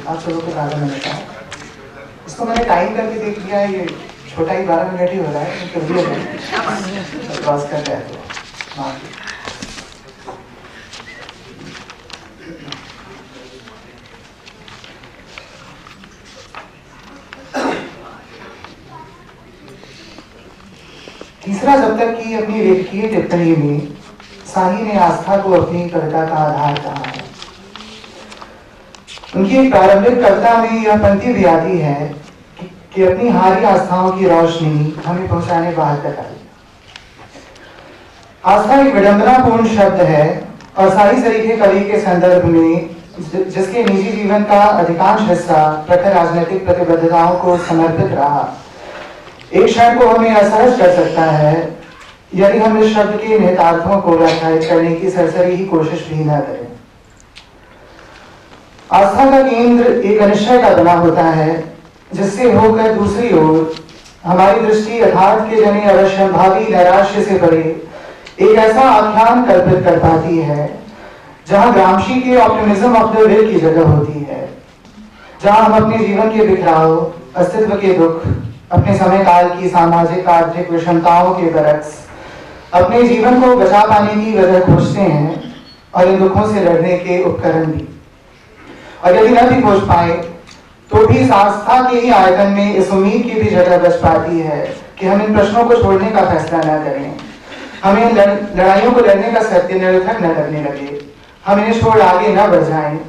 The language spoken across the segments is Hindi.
आप सबों को 12 मिनट का इसको मैंने टाइम करके देख लिया है, ये छोटा ही 12 मिनट ही हो रहा है, कर दिया क्रॉस कर रहा है तो तीसरा, जब तक कि अपनी लेखकीय टिप्पणी में साही ने आस्था को अपनी कविता का आधार कहा है। उनकी एक प्रारंभिक कविता में यह पंक्ति भी आती है कि अपनी हारी आस्थाओं की रोशनी हमें पहुंचाने बाहर तक आई। आस्था एक विडंबनापूर्ण शब्द है और साही सरीखे कवि के संदर्भ में जिसके निजी जीवन का अधिकांश हिस्सा प्रखर राजनीतिक प्रतिबद्धताओं को समर्पित रहा, एक क्षण को हमें असहज कर सकता है यदि हम इस शब्द के निहितार्थों को व्याख्यायित करने की सरसरी ही कोशिश भी न करें। आस्था का केंद्र एक अनिश्चय का बना होता है, जिससे होकर दूसरी ओर हमारी दृष्टि यथार्थ के जने अवश्यंभावी नैराश्य से परे एक ऐसा आख्यान कल्पित कर पाती है जहां ग्रामशी के ऑप्टिमिज्म ऑफ द विल की जगह होती है, जहां हम अपने जीवन के बिखराव, अस्तित्व के दुख, अपने समय काल की सामाजिक आर्थिक विषमताओं के बरक्स अपने जीवन को बचा पाने की वजह खोजते हैं और इन दुखों से लड़ने के उपकरण भी। और यदि न भी खोज पाए तो भी इस आस्था के ही आयतन में इस उम्मीद की भी जगह बच पाती है कि हम इन प्रश्नों को छोड़ने का फैसला न करें, हमें लड़ाइयों को लड़ने का सत्य निरर्थक न लगने लगे, हम इन्हें छोड़ आगे न बढ़ जाएं।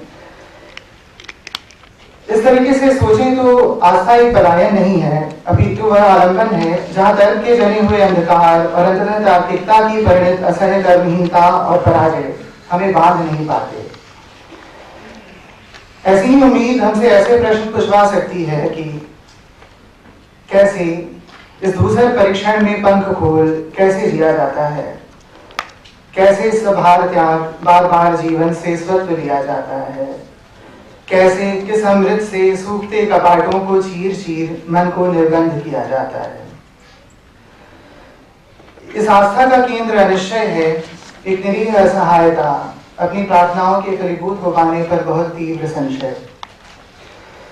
इस तरीके से सोचें तो आस्था एक पलायन नहीं है, अपितु वह आलंबन है जहां तर्क के जने हुए अंधकार और अंततः तार्किकता की परिणत असह्य कर्महीनता और पराजय हमें बांध नहीं पाते। ऐसी ही उम्मीद हमसे ऐसे प्रश्न पूछवा सकती है कि कैसे इस दूसरे परीक्षण में पंख खोल कैसे जिया जाता है, कैसे स्वभार त्याग बार बार जीवन से स्वत्व लिया जाता है, कैसे किस अमृत से सूखते कपाटों को चीर चीर मन को निर्बंध किया जाता है। इस आस्था का केंद्र अनिश्चय है, एक निरीह असहायता, अपनी प्रार्थनाओं के फलीभूत हो पाने पर बहुत तीव्र संशय।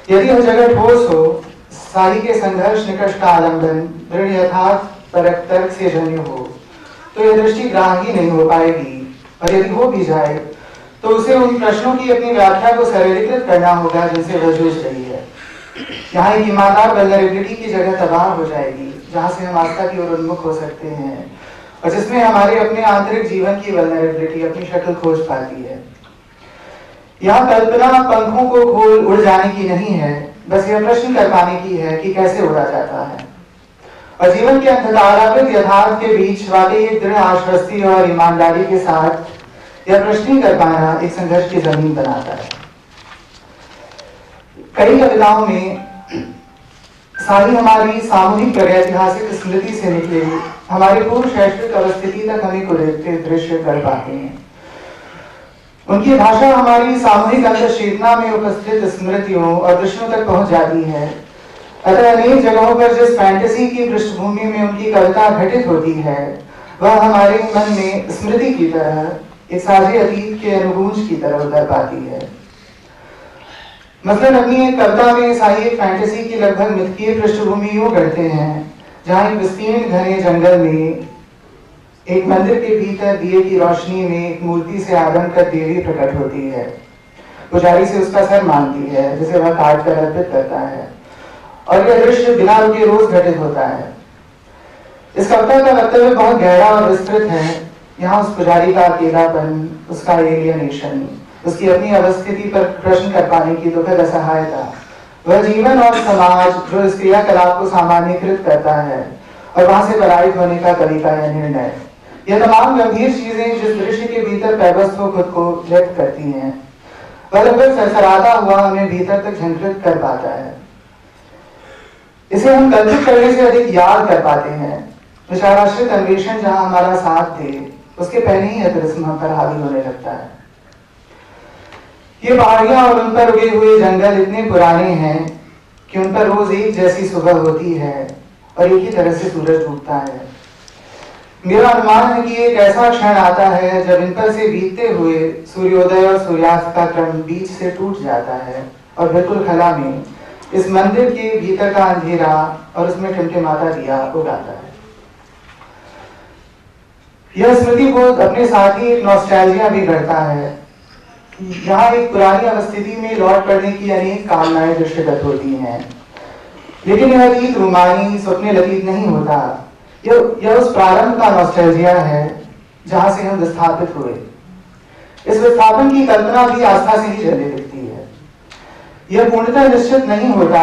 यदि यह जगह ठोस हो, साही के संघर्ष निकष का आलंबन दृढ़ यथार्थ परक तर्क से जन्य हो, तो यह दृष्टि ग्राह्य नहीं हो पाएगी, और यदि हो भी जाए तो उसे उन प्रश्नों की अपनी व्याख्या को सरलीकृत करना होगा जिनसे वह जूझ रही है। यहाँ एक ईमानदार वल्नरेबिलिटी की जगह तबाह हो जाएगी, जहाँ से हम आस्था की ओर उन्मुख हो सकते हैं और जिसमें हमारे अपने आंतरिक जीवन की वल्नरेबिलिटी अपनी शक्ल खोज पाती है। यहाँ कल्पना पंखों को खोल उड़ जाने की नहीं है, बस यह प्रश्न कर पाने की है कि कैसे उड़ा जाता है। और जीवन के अंधकारावृत यथार्थ के बीच वाकई एक दृढ़ आश्वस्ति और ईमानदारी के साथ यह प्रश्न कर पाना एक संघर्ष की जमीन बनाता है। कई कविताओं में सारी हमारी सामूहिक प्रागैतिहासिक स्मृति से निकले हमारे पूर्व शैक्षणिक अवस्थिति तक हमें को देखते दृश्य कर पाते हैं। उनकी भाषा हमारी सामूहिक अंतर्चेतना में उपस्थित स्मृतियों और दृश्यों तक पहुंच जाती है। अतः अनेक जगहों पर जिस फैंटेसी की पृष्ठभूमि में उनकी कविता घटित होती है, वह हमारे मन में स्मृति की तरह एक साझे अतीत के अनुगूंज की तरह उतर पाती है। मतलब अपनी एक कविता में साही एक फैंटेसी की लगभग मिथकीय पृष्ठभूमि यूं गढ़ते हैं, जहां एक विस्तीर्ण घने जंगल में एक मंदिर के भीतर दिए की रोशनी में एक मूर्ति से आगमन कर देवी प्रकट होती है। पुजारी से उसका सर मांगती है, जिसे वह काट कर अर्पित करता है, और यह दृश्य बिना रुके रोज घटित होता है। इस कविता का वक्तव्य बहुत गहरा और विस्तृत है। यहाँ उस पुजारी का अकेलापन, उसका एलियनेशन, उसकी अपनी अवस्थिति पर प्रश्न कर पाने की दुखद असहायता, वह जीवन और समाज जो इस क्रियाकलाप को सामान्यीकृत करता है, और वहां से पराजित होने का कवि का यह निर्णय, यह तमाम गंभीर चीजें जिस दृश्य के भीतर पैबस्त हो खुद को व्यक्त करती हैं, वह लगभग सरसराता हुआ हमें भीतर तक झंकृत कर पाता है। इसे हम कल्पित करने से अधिक याद कर पाते हैं। विचाराश्रित अन्वेषण जहां हमारा साथ दे, उसके पहले ही अतिरिस्म हम पर हावी होने लगता है। ये पहाड़ियां और उन पर उगे हुए जंगल इतने पुराने हैं कि उन पर रोज एक जैसी सुबह होती है और एक ही तरह से सूरज डूबता है। मेरा अनुमान है कि एक ऐसा क्षण आता है जब इन पर से बीतते हुए सूर्योदय और सूर्यास्त का क्रम बीच से टूट जाता है और बिल्कुल खला में इस मंदिर के भीतर का अंधेरा और उसमें टिमटिमाता दिया उगाता है। यह स्मृति बोध अपने साथ ही एक नॉस्टैल्जिया भी करता है। यहाँ एक पुरानी अवस्थिति में लौट पड़ने की अनेक कामनाएं दृष्टिगत होती हैं, लेकिन यह अतीत रूमानी स्वप्न लतीत नहीं होता। यह उस प्रारंभ का नॉस्टैल्जिया है जहां से हम विस्थापित हुए। इस विस्थापन की कल्पना भी आस्था से ही जल्दी दिखती है। यह पूर्णतः निश्चित नहीं होता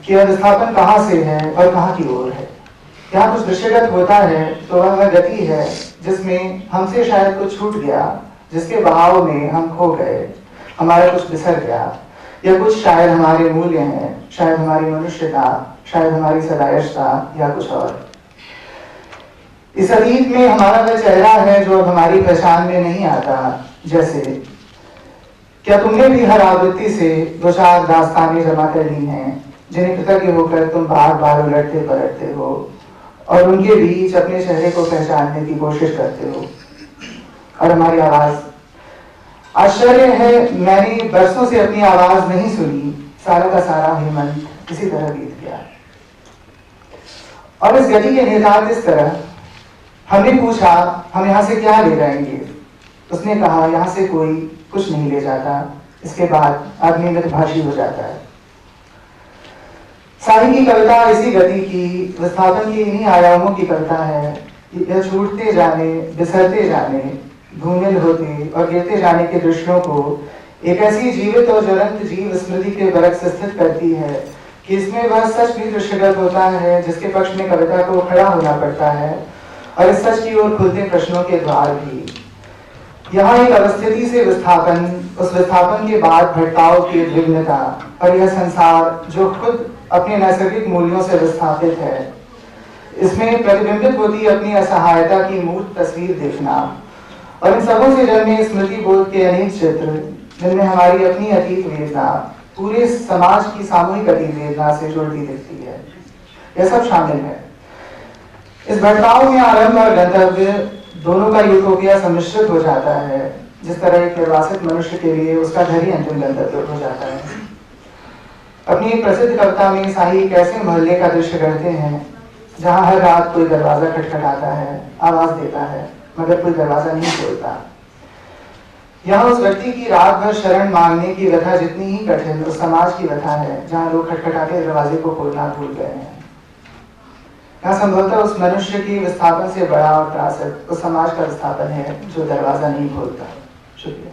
कि यह विस्थापन कहाँ से है और कहाँ की ओर है। यहाँ कुछ दृश्यगत होता है तो वह गति है जिसमें हमसे शायद कुछ छूट गया, जिसके बहाव में हम खो गए, हमारा कुछ बिसर गया, या कुछ शायद हमारे मूल्य हैं, शायद हमारी मनुष्यता, शायद हमारी सदायशता या कुछ और। इस अतीत में हमारा वह चेहरा है जो अब हमारी पहचान में नहीं आता। जैसे क्या तुमने भी हर आवृत्ति से दो चार दास्तानें जमा कर ली हैं जिन्हें कृतज्ञ होकर तुम बार बार उलटते पलटते हो और उनके बीच अपने चेहरे को पहचानने की कोशिश करते हो। और हमारी आवाज, आश्चर्य है मैंने बरसों से अपनी आवाज नहीं सुनी, सारा का सारा हेमंत इसी तरह बीत गया। और इस गति के निहितार्थ इस तरह, हमने पूछा हम यहाँ से क्या ले जाएंगे, उसने कहा यहाँ से कोई कुछ नहीं ले जाता। इसके बाद आदमी मृतभाषी हो जाता है। साहिब की कविता इसी गति की, विस्थापन की इन्हीं आयामों की कविता है। यह छूटते जाने, बिसरते जाने, धूमिल होते और गिरते जाने के दृश्यों को एक ऐसी जीवित और ज्वलंत जीव स्मृति के बरक से स्थित करती है कि इसमें वह सच भी दृश्यगत होता है जिसके पक्ष में कविता को खड़ा होना पड़ता है, और इस सच की ओर खुलते प्रश्नों के द्वार भी। यहाँ एक अवस्थिति से विस्थापन, उस विस्थापन के बाद भटकाव की उद्विग्नता, और यह संसार जो खुद अपने नैसर्गिक मूल्यों से विस्थापित है, इसमें प्रतिबिंबित होती अपनी असहायता की मूर्त तस्वीर देखना, और इन सबों से जन्मे स्मृति बोध के अनेक चित्र जिनमें हमारी अपनी अतीत वेदना पूरे समाज की सामूहिक अतीत वेदना से जुड़ती दिखती है, यह सब शामिल है। इस भटकाव में आरंभ और गंतव्य दोनों का यूटोपिया सम्मिश्रित हो जाता है, जिस तरह एक निर्वासित मनुष्य के लिए उसका घर ही अंतिम गंतव्य हो जाता है। अपनी एक प्रसिद्ध कविता में साही एक ऐसे मोहल्ले का दृश्य करते हैं जहां हर रात कोई दरवाजा खटखटाता है, आवाज देता है, मगर कोई दरवाजा नहीं खोलता। यहाँ उस व्यक्ति की रात भर शरण मांगने की व्यथा जितनी ही कठिन उस समाज की व्यथा है जहाँ लोग खटखटाते दरवाजे को खोलना भूल गए हैं। यहाँ संभवतः उस मनुष्य की विस्थापन से बड़ा और त्रासक उस समाज का विस्थापन है जो दरवाजा नहीं खोलता। शुक्रिया।